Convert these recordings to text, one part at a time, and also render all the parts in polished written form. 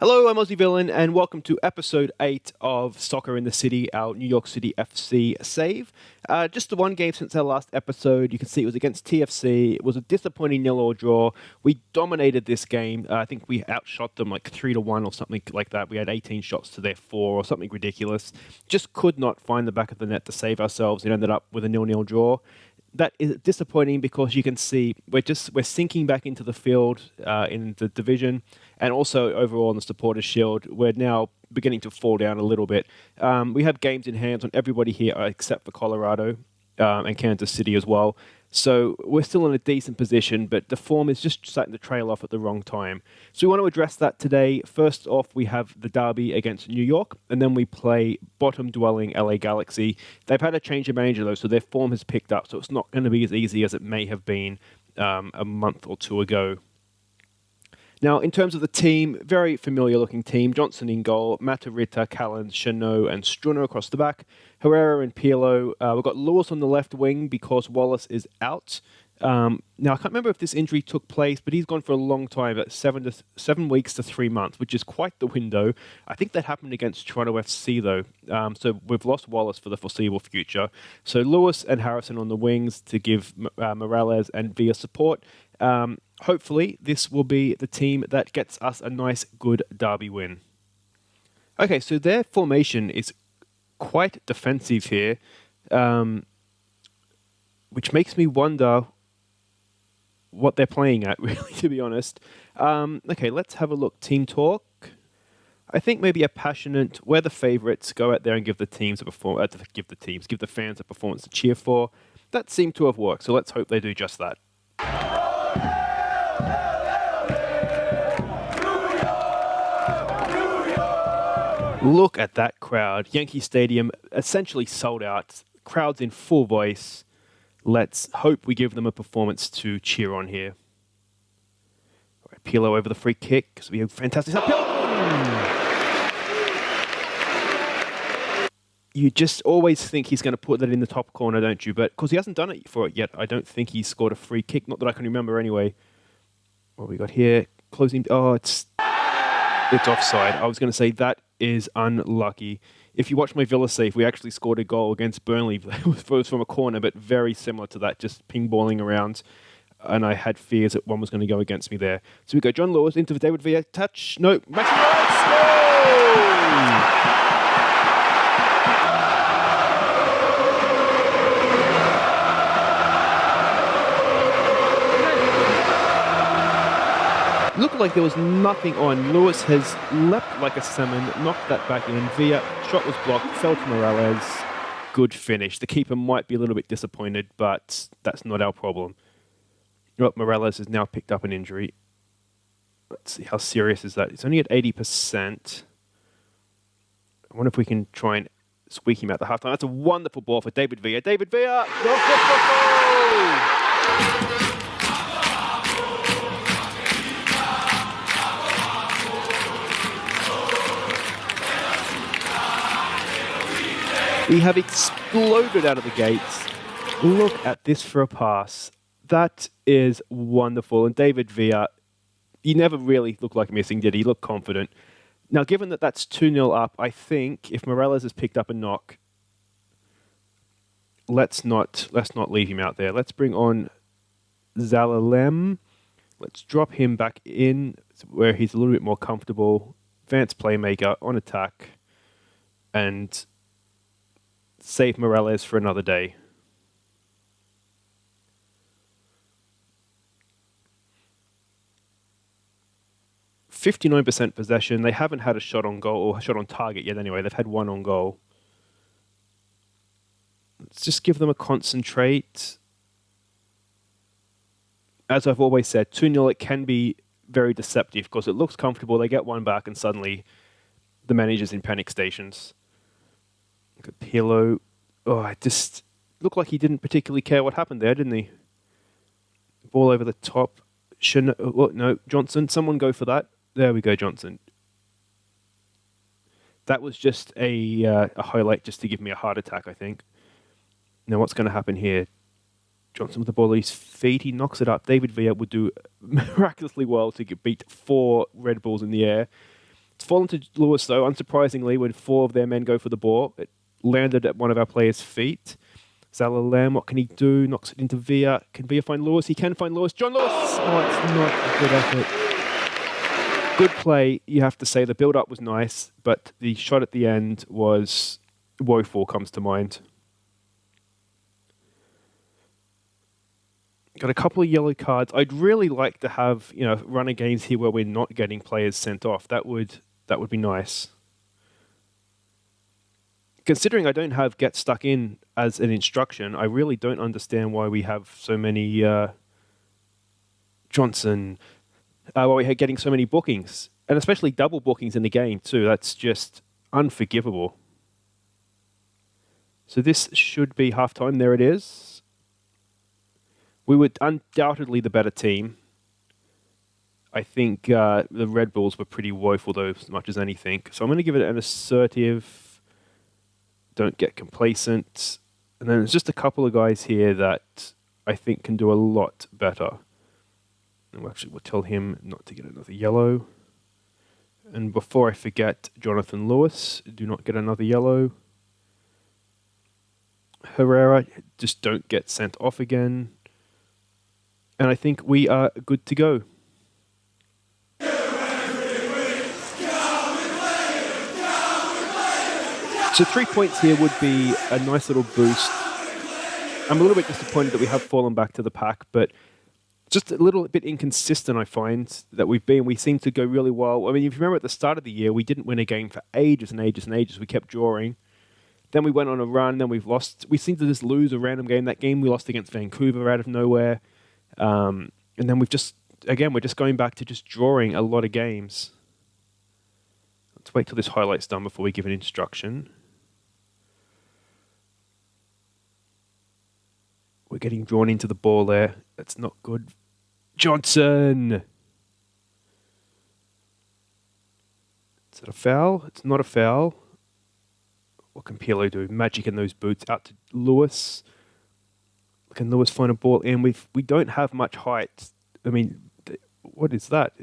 Hello, I'm Aussie Villain, and welcome to episode 8 of Soccer in the City, our New York City FC save. Just the one game since our last episode. You can see it was against TFC. It was a disappointing 0-0 draw. We dominated this game. I think we outshot them like 3-1 or something like that. We had 18 shots to their 4 or something ridiculous. Just could not find the back of the net to save ourselves. It ended up with a 0-0 draw. That is disappointing because you can see we're sinking back into the field in the division, and also overall in the Supporters' Shield, we're now beginning to fall down a little bit. We have games in hands on everybody here except for Colorado and Kansas City as well. So we're still in a decent position, but the form is just starting to trail off at the wrong time. So we want to address that today. First off, we have the derby against New York, and then we play bottom-dwelling LA Galaxy. They've had a change of manager, though, so their form has picked up, so it's not going to be as easy as it may have been a month or two ago. Now, in terms of the team, very familiar-looking team. Johnson in goal, Matarrita, Callens, Chanot, and Struner across the back. Herrera and Pirlo. We've got Lewis on the left wing because Wallace is out. Now, I can't remember if this injury took place, but he's gone for a long time, about 7 weeks to 3 months, which is quite the window. I think that happened against Toronto FC, though. So we've lost Wallace for the foreseeable future. So Lewis and Harrison on the wings to give Morales and Villa support. Hopefully, this will be the team that gets us a nice, good derby win. Okay, so their formation is quite defensive here, which makes me wonder what they're playing at, really, to be honest. Okay, let's have a look. Team talk. I think maybe a passionate, we're the favourites, go out there and give the fans a performance to cheer for. That seemed to have worked, so let's hope they do just that. Look at that crowd. Yankee Stadium essentially sold out. Crowds in full voice. Let's hope we give them a performance to cheer on here. All right, Pirlo over the free kick. So we have fantastic. You just always think he's going to put that in the top corner, don't you? But because he hasn't done it for it yet, I don't think he's scored a free kick. Not that I can remember anyway. What we got here? Closing. Oh, it's offside. I was going to say that is unlucky. If you watch my Villa save, we actually scored a goal against Burnley. It was from a corner, but very similar to that, just ping-balling around. And I had fears that one was going to go against me there. So we go John Lewis into the David Villa touch. No, Looked like there was nothing on. Lewis has leapt like a salmon, knocked that back in. Villa, shot was blocked, fell to Morales. Good finish. The keeper might be a little bit disappointed, but that's not our problem. Morales has now picked up an injury. Let's see, how serious is that? It's only at 80%. I wonder if we can try and squeak him out the halftime. That's a wonderful ball for David Villa. David Villa! We have exploded out of the gates. Look at this for a pass. That is wonderful. And David Villa, he never really looked like missing, did he? He looked confident. Now, given that that's 2-0 up, I think if Morales has picked up a knock, let's not leave him out there. Let's bring on Zalalem. Let's drop him back in where he's a little bit more comfortable. Advanced playmaker on attack. And save Morales for another day. %59% possession. They haven't had a shot on goal or a shot on target yet anyway. They've had one on goal. Let's just give them a concentrate. As I've always said, 2-0, it can be very deceptive because it looks comfortable. They get one back and suddenly the manager's in panic stations. Look at Pirlo. Oh, it just looked like he didn't particularly care what happened there, didn't he? Ball over the top. No, Johnson. Someone go for that. There we go, Johnson. That was just a highlight just to give me a heart attack, I think. Now, what's going to happen here? Johnson with the ball at his feet. He knocks it up. David Villa would do miraculously well to beat 4 Red Bulls in the air. It's fallen to Lewis, though, unsurprisingly, when 4 of their men go for the ball. It landed at one of our players' feet. Zalalem, what can he do? Knocks it into Villa. Can Villa find Lewis? He can find Lewis. John Lewis! Oh, it's not a good effort. Good play, you have to say. The build-up was nice, but the shot at the end was woeful, comes to mind. Got a couple of yellow cards. I'd really like to have, run of games here where we're not getting players sent off. That would be nice. Considering I don't have get stuck in as an instruction, I really don't understand why we have so many Johnson, why we're getting so many bookings, and especially double bookings in the game too. That's just unforgivable. So this should be halftime. There it is. We were undoubtedly the better team. I think the Red Bulls were pretty woeful, though, as much as anything. So I'm going to give it an assertive, don't get complacent. And then there's just a couple of guys here that I think can do a lot better. And we'll tell him not to get another yellow. And before I forget, Jonathan Lewis, do not get another yellow. Herrera, just don't get sent off again. And I think we are good to go. So 3 points here would be a nice little boost. I'm a little bit disappointed that we have fallen back to the pack, but just a little bit inconsistent, I find, that we've been. We seem to go really well. I mean, if you remember at the start of the year, we didn't win a game for ages and ages and ages. We kept drawing. Then we went on a run, then we've lost. We seem to just lose a random game. That game we lost against Vancouver out of nowhere. And then we're just going back to just drawing a lot of games. Let's wait till this highlight's done before we give an instruction. We're getting drawn into the ball there. That's not good. Johnson! Is it a foul? It's not a foul. What can Pirlo do? Magic in those boots. Out to Lewis. Can Lewis find a ball in? We don't have much height. I mean, what is that?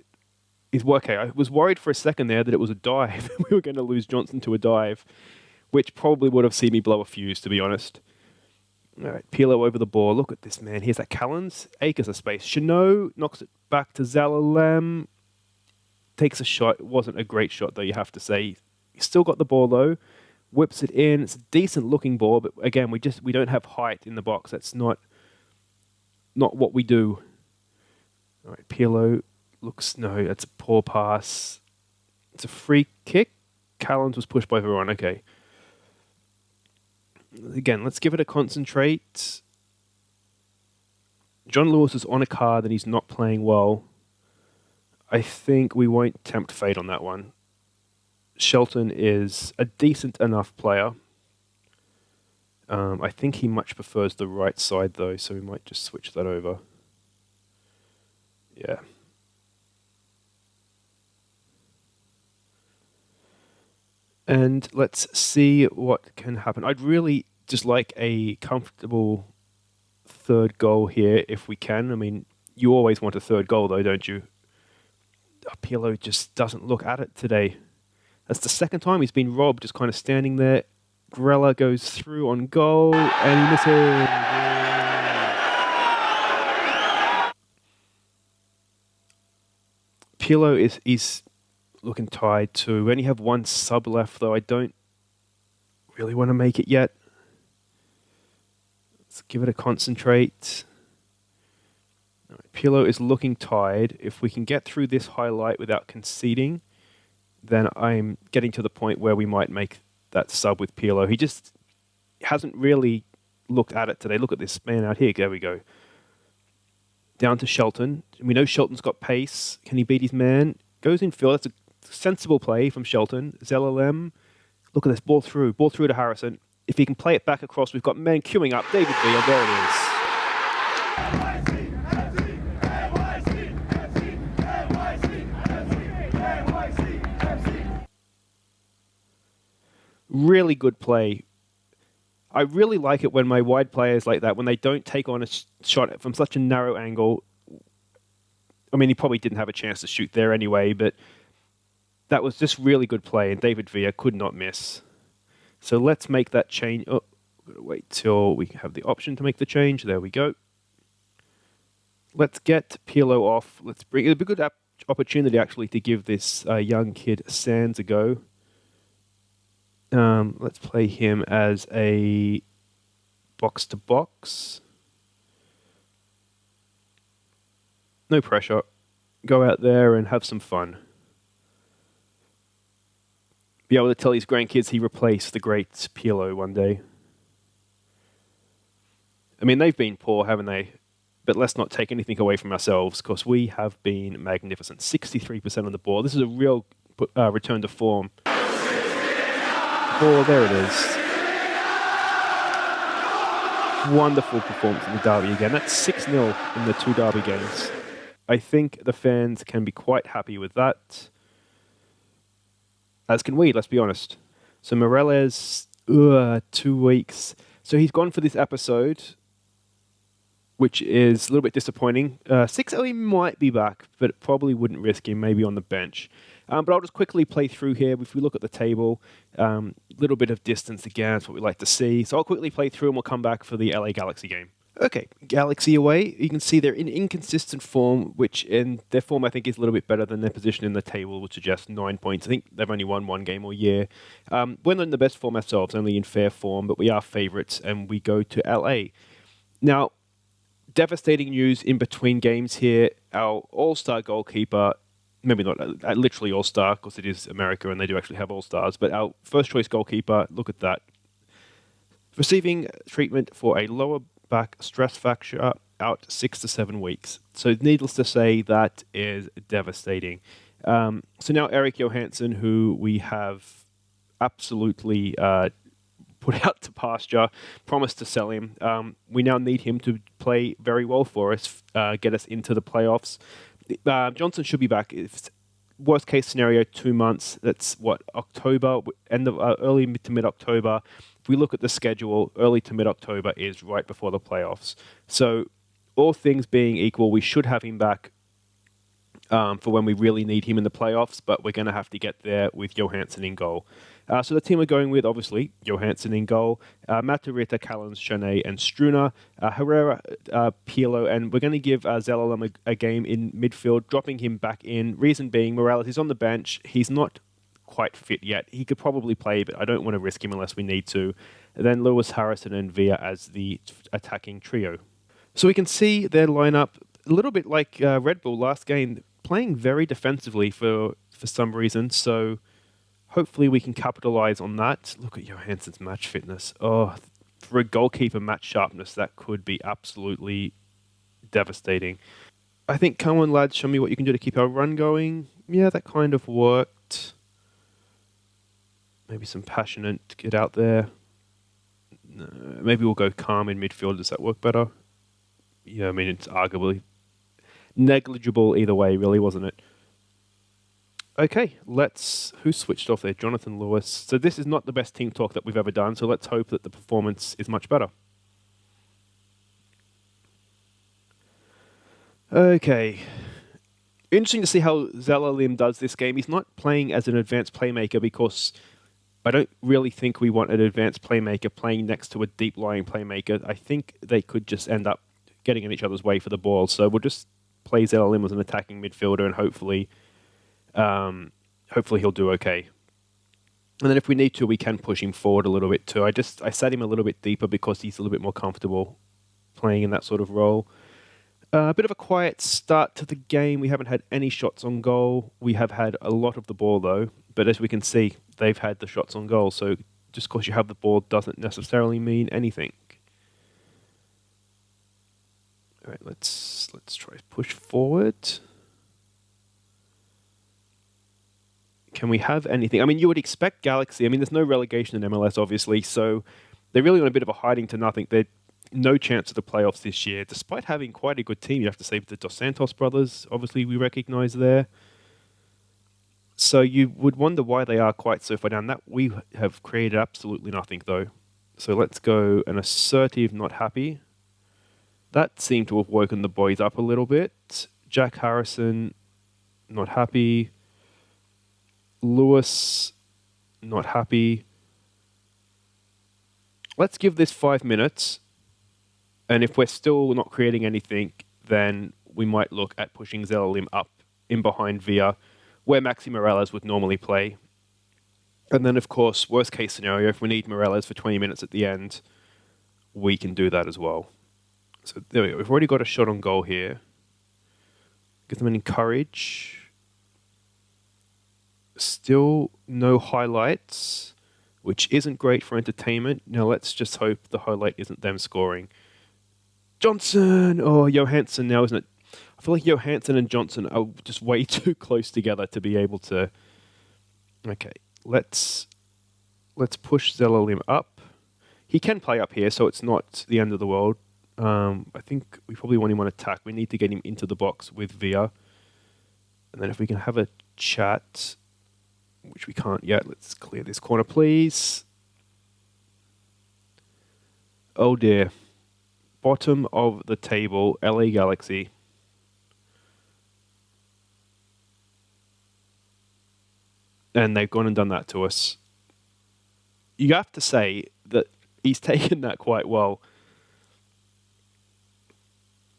Okay, I was worried for a second there that it was a dive. We were going to lose Johnson to a dive, which probably would have seen me blow a fuse, to be honest. All right, Pirlo over the ball. Look at this, man. Here's that Callens. Acres of space. Chanot knocks it back to Zalalem. Takes a shot. It wasn't a great shot, though, you have to say. He's still got the ball, though. Whips it in. It's a decent-looking ball, but again, we don't have height in the box. That's not what we do. All right, Pirlo no, that's a poor pass. It's a free kick. Callens was pushed by Veron. Okay. Again, let's give it a concentrate. John Lewis is on a card and he's not playing well. I think we won't tempt fate on that one. Shelton is a decent enough player. I think he much prefers the right side, though, so we might just switch that over. Yeah. And let's see what can happen. I'd really just like a comfortable third goal here if we can. I mean, you always want a third goal, though, don't you? Pirlo just doesn't look at it today. That's the second time he's been robbed, just kind of standing there. Grella goes through on goal, and he misses. Pirlo is looking tired too. We only have one sub left, though. I don't really want to make it yet. Let's give it a concentrate. All right, Pirlo is looking tired. If we can get through this highlight without conceding, then I'm getting to the point where we might make that sub with Pirlo. He just hasn't really looked at it today. Look at this man out here. There we go. Down to Shelton. We know Shelton's got pace. Can he beat his man? Goes in field. That's a sensible play from Shelton. Zalalem. Look at this. Ball through. Ball through to Harrison. If he can play it back across, we've got men queuing up. David Villa. There it is. Really good play. I really like it when my wide players like that, when they don't take on a shot from such a narrow angle. I mean, he probably didn't have a chance to shoot there anyway, but That was just really good play, and David Villa could not miss. So let's make that change. Oh, we've got to wait till we have the option to make the change. There we go. Let's get Pirlo off. Let's bring it. It'd be a good opportunity actually to give this young kid Sands a go. Let's play him as a box-to-box. No pressure. Go out there and have some fun. Be able to tell his grandkids he replaced the great Pirlo one day. I mean, they've been poor, haven't they? But let's not take anything away from ourselves, because we have been magnificent. 63% on the ball. This is a real return to form. Oh, there it is. Wonderful performance in the Derby again. That's 6-0 in the 2 Derby games. I think the fans can be quite happy with that. As can we, let's be honest. So Morales, 2 weeks. So he's gone for this episode, which is a little bit disappointing. 6-0, he might be back, but probably wouldn't risk him, maybe on the bench. But I'll just quickly play through here. If we look at the table, a little bit of distance again, that's what we like to see. So I'll quickly play through and we'll come back for the LA Galaxy game. Okay, Galaxy away. You can see they're in inconsistent form, which in their form I think is a little bit better than their position in the table, which suggests 9 points. I think they've only won 1 game all year. We're not in the best form ourselves, only in fair form, but we are favourites and we go to LA. Now, devastating news in between games here. Our all-star goalkeeper, maybe not literally all-star, because it is America and they do actually have all-stars, but our first-choice goalkeeper, look at that, receiving treatment for a lower back stress fracture, out 6 to 7 weeks. So needless to say, that is devastating. So now Erik Johansson, who we have absolutely put out to pasture, promised to sell him. We now need him to play very well for us, get us into the playoffs. Johnson should be back. If worst case scenario, 2 months. That's what, October, end of early to mid October. If we look at the schedule, early to mid October is right before the playoffs. So, all things being equal, we should have him back for when we really need him in the playoffs. But we're going to have to get there with Johansson in goal. So the team we're going with, obviously, Johansson in goal, Matarrita, Callens, Chanet, and Struna, Herrera, Pirlo, and we're going to give Zelalem a game in midfield, dropping him back in. Reason being, Morales is on the bench. He's not quite fit yet. He could probably play, but I don't want to risk him unless we need to. And then Lewis, Harrison, and Villa as the attacking trio. So we can see their lineup a little bit like Red Bull last game, playing very defensively for some reason. So hopefully we can capitalize on that. Look at Johansson's match fitness. Oh, for a goalkeeper match sharpness, that could be absolutely devastating. I think, come on lads, show me what you can do to keep our run going. Yeah, that kind of worked. Maybe some passionate to get out there. No, maybe we'll go calm in midfield. Does that work better? Yeah, I mean, it's arguably negligible either way, really, wasn't it? Okay, who switched off there? Jonathan Lewis. So this is not the best team talk that we've ever done, so let's hope that the performance is much better. Okay. Interesting to see how Zelalem does this game. He's not playing as an advanced playmaker because I don't really think we want an advanced playmaker playing next to a deep-lying playmaker. I think they could just end up getting in each other's way for the ball. So we'll just play Zelalem as an attacking midfielder and hopefully he'll do okay. And then if we need to, we can push him forward a little bit too. I sat him a little bit deeper because he's a little bit more comfortable playing in that sort of role. A bit of a quiet start to the game. We haven't had any shots on goal. We have had a lot of the ball though. But as we can see, they've had the shots on goal. So just because you have the ball doesn't necessarily mean anything. All right, let's try to push forward. Can we have anything? I mean, you would expect Galaxy. I mean, there's no relegation in MLS, obviously, so they're really on a bit of a hiding to nothing. They're no chance of the playoffs this year, despite having quite a good team. You have to say the Dos Santos brothers, obviously, we recognise there. So you would wonder why they are quite so far down. That we have created absolutely nothing, though. So let's go an assertive, not happy. That seemed to have woken the boys up a little bit. Jack Harrison, not happy. Lewis, not happy. Let's give this 5 minutes. And if we're still not creating anything, then we might look at pushing Zelalem up in behind Villa, where Maxi Morales would normally play. And then, of course, worst case scenario, if we need Morales for 20 minutes at the end, we can do that as well. So there we go. We've already got a shot on goal here. Give them an encourage. Still no highlights, which isn't great for entertainment. Now let's just hope the highlight isn't them scoring. Johnson! Oh, Johansson now, isn't it? I feel like Johansson and Johnson are just way too close together to be able to... Okay, let's push Zelalem up. He can play up here, so it's not the end of the world. I think we probably want him on attack. We need to get him into the box with Villa. And then if we can have a chat, which we can't yet, let's clear this corner, please. Oh dear. Bottom of the table, LA Galaxy. And they've gone and done that to us. You have to say that he's taken that quite well.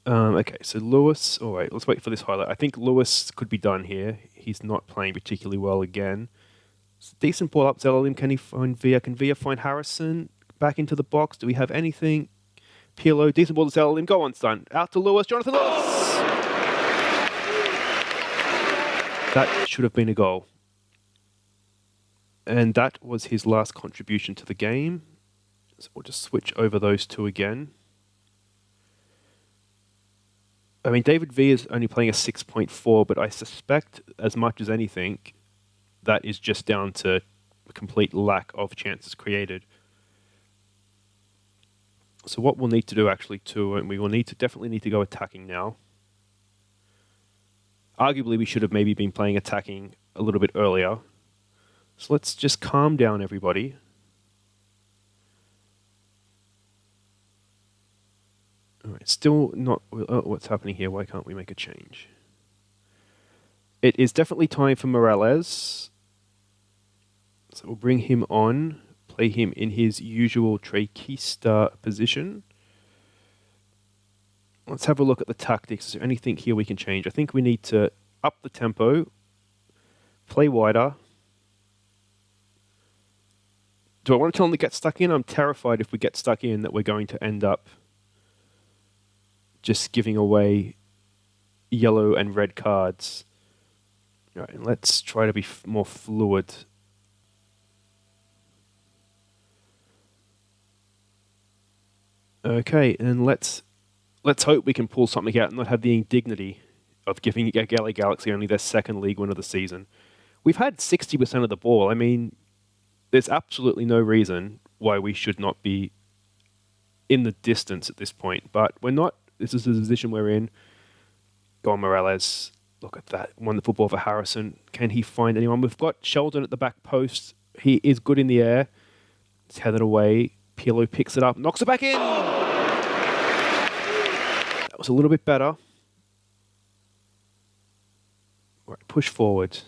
Okay, so Lewis... All right, let's wait for this highlight. I think Lewis could be done here. He's not playing particularly well again. It's a decent ball up, Zelalem. Can he find Villa? Can Villa find Harrison? Back into the box. Do we have anything? Pirlo, decent ball to Zelalem. Go on, son. Out to Lewis. Jonathan Lewis! That should have been a goal. And that was his last contribution to the game. So we'll just switch over those two again. I mean, David V is only playing a 6.4, but I suspect, as much as anything, that is just down to a complete lack of chances created. So what we'll need to do actually too, and we will definitely need to go attacking now. Arguably, we should have maybe been playing attacking a little bit earlier. So let's just calm down, everybody. All right, still not... what's happening here? Why can't we make a change? It is definitely time for Morales. So we'll bring him on, play him in his usual Trequista position. Let's have a look at the tactics. Is there anything here we can change? I think we need to up the tempo, play wider. Do I want to tell him to get stuck in? I'm terrified if we get stuck in that we're going to end up just giving away yellow and red cards. All right, and let's try to be more fluid. Okay, and let's hope we can pull something out and not have the indignity of giving LA Galaxy only their second league win of the season. We've had 60% of the ball. I mean, there's absolutely no reason why we should not be in the distance at this point, but we're not. This is the position we're in. Go on, Morales. Look at that. Wonderful ball for Harrison. Can he find anyone? We've got Sheldon at the back post. He is good in the air. It's headed away. Pirlo picks it up, knocks it back in. That was a little bit better. All right, push forward.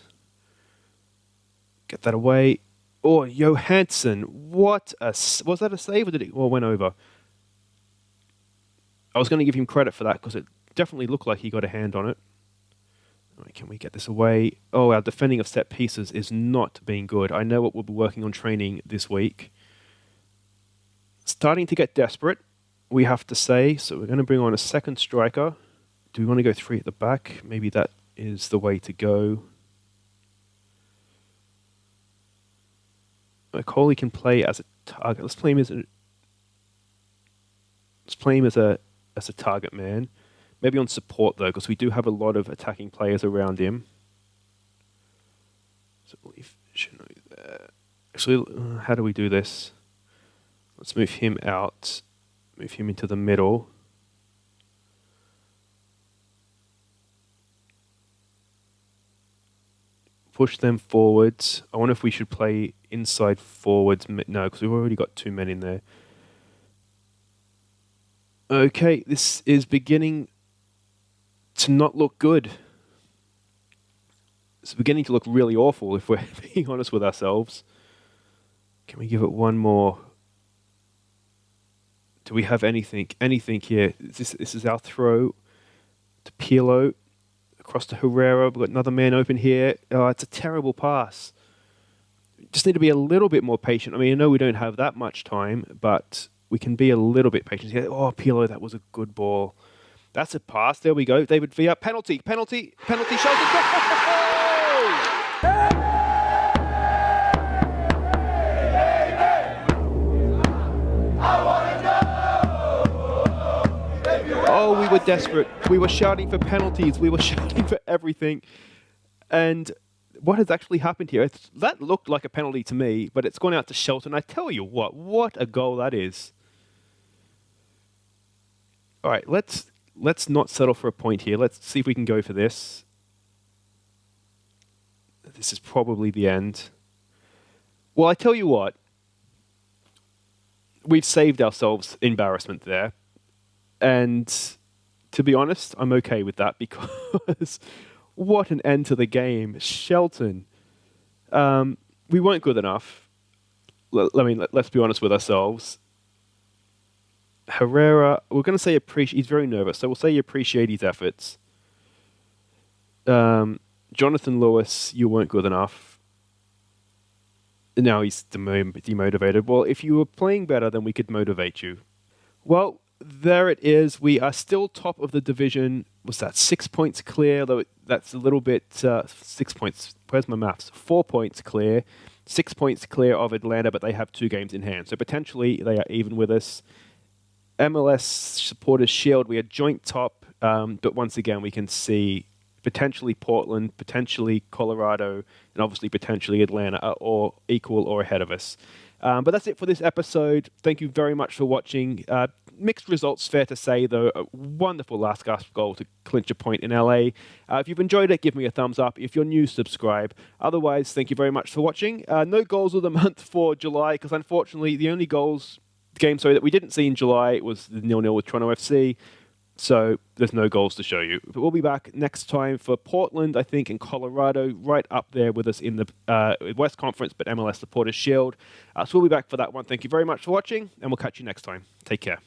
Get that away. Oh, Johansson. What a... Was that a save or did it... Well, went over. I was going to give him credit for that because it definitely looked like he got a hand on it. All right, can we get this away? Oh, our defending of set pieces is not being good. I know what we'll be working on training this week. Starting to get desperate, we have to say. So we're going to bring on a second striker. Do we want to go three at the back? Maybe that is the way to go. Coley can play as a target. Let's play him as a target man. Maybe on support though, because we do have a lot of attacking players around him. So actually, how do we do this? Let's move him out. Move him into the middle. Push them forwards. I wonder if we should play inside forwards. No, because we've already got two men in there. Okay, this is beginning to not look good. It's beginning to look really awful if we're being honest with ourselves. Can we give it one more? Do we have anything? Anything here? This is our throw to Pirlo. Across to Herrera. We've got another man open here. Oh, it's a terrible pass. Just need to be a little bit more patient. I mean, I know we don't have that much time, but we can be a little bit patient here. Oh, Pirlo, that was a good ball. That's a pass. There we go. David Villa. Penalty. Shelton. Oh, we were desperate. We were shouting for penalties. We were shouting for everything. And what has actually happened here? That looked like a penalty to me, but it's gone out to Shelton. I tell you what a goal that is. All right, let's not settle for a point here. Let's see if we can go for this. This is probably the end. Well, I tell you what. We've saved ourselves embarrassment there. And to be honest, I'm okay with that because what an end to the game. Shelton. We weren't good enough. Let's be honest with ourselves. Herrera, we're going to say he's very nervous, so we'll say you appreciate his efforts. Jonathan Lewis, you weren't good enough. Now he's demotivated. Well, if you were playing better, then we could motivate you. Well, there it is. We are still top of the division. Was that 6 points clear? Though that's a little bit 6 points. Where's my maths? 4 points clear. 6 points clear of Atlanta, but they have 2 games in hand. So potentially they are even with us. MLS Supporters Shield, we are joint top, but once again we can see potentially Portland, potentially Colorado, and obviously potentially Atlanta are all equal or ahead of us. But that's it for this episode. Thank you very much for watching. Mixed results, fair to say, though. A wonderful last gasp goal to clinch a point in LA. If you've enjoyed it, give me a thumbs up. If you're new, subscribe. Otherwise, thank you very much for watching. No goals of the month for July, because unfortunately, the only game that we didn't see in July was the 0-0 with Toronto FC. So there's no goals to show you. But we'll be back next time for Portland, I think, and Colorado, right up there with us in the West Conference, but MLS Supporters Shield. So we'll be back for that one. Thank you very much for watching, and we'll catch you next time. Take care.